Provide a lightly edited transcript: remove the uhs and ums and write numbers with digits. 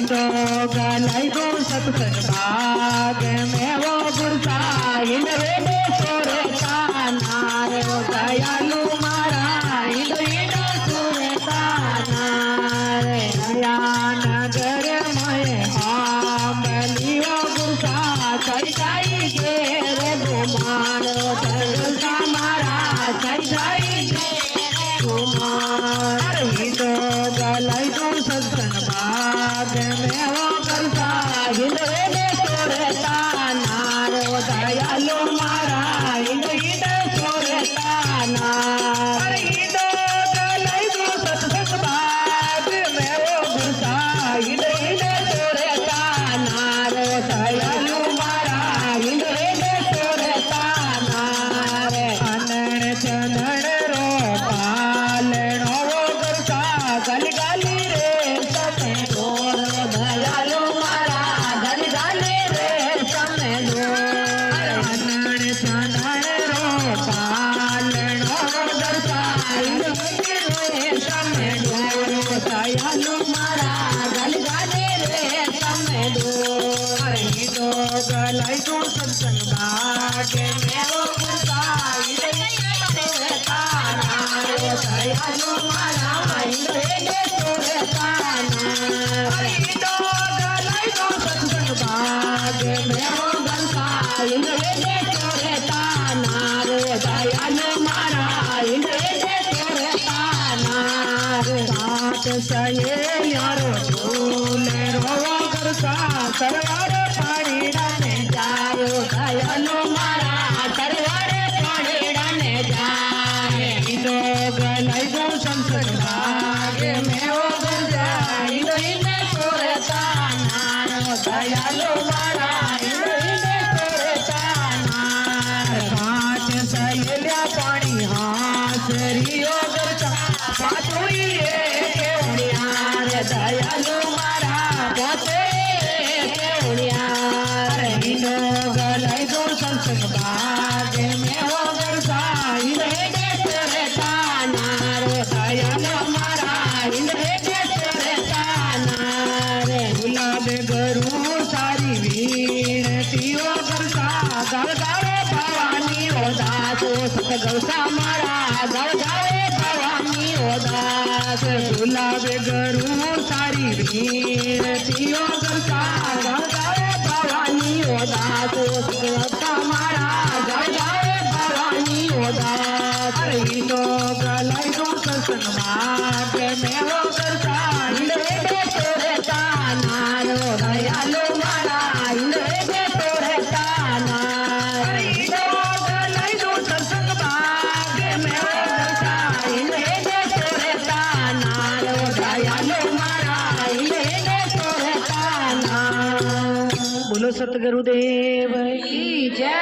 तो गलाई गो सत्संग बाग में वो गुरसा इंद्रे सोरे ताना रे वो दयालु मारा इंद्र सोरे ताना रे नया नगर में हम लियो गुरसा चढ़ जाई गे रे गुमान गुरसा मारा चढ़ जाई गे गुमान तो गलाई गो सत्संग बाग में वो गुरसा इंद्रे सोरे ताना रे वो दयालु मारा इंद्र सोरे ताना तो गलाई गो सत्संग बाग में वो गुरसा इंद्र सोरे ताना रे वो दयालु मारा इंद्र सोरे ताना रे अनर चंदन रो पालनो वो गुरसा गल गाली रे समय गोर दयालु मारा गल गाली रे समय गोर अनर चंदन रो पालनो वो गुरसा समय गोर दयालु मारा गल गाली रे समय गोर तो गलाई तो सत्संग बाग में वो गुरसा दयालु मारा इंद्र सोरे ताना तो गलाई तो सत्संग बाग में वो गुरसा इंद्र सोरे ताना रे दयालु मारा इंद्र सोरे ताना रे साथ सये यारो झूले रो गुरसा सरवार पाड़ी डाने जायो दयालु मारा सरवार पाड़ी डाने जाए तो गलाई गो सत्संग बाग में वो गुरसा इंद्र सोरे ताना दयालु मारा इंद्र सोरे ताना पाँच सहेलिया पानी हासरियो गुरसा पाँचों दयालु मारा पोते केवड़िया रे तो गलाई गो सत्संग बाग में वो गुरसा इंद्र सोरे ताना रे दयालु मारा इंद्र सोरे ताना रे गुलाब गरु सारी वीणतियो गुरसा गल गावे भवानी ओ दासो सत गौसा मारा गल गावे भवानी ओ दास गुलाब गरु सारी वीणतियो गुरसा गल गावे भवानी ओ दासो सत गौसा मारा गल गावे भवानी ओ दास तो गलाई गो सत्संग बाग में वो गुरसा इंद्र सोरे ताना रो दयालु मारा इंद्र सोरे ताना तो गलाई गो सत्संग बाग में वो गुरसा इंद्र सोरे ताना रो दयालु मारा इंद्र सोरे ताना। बोलो सतगुरुदेव की जय।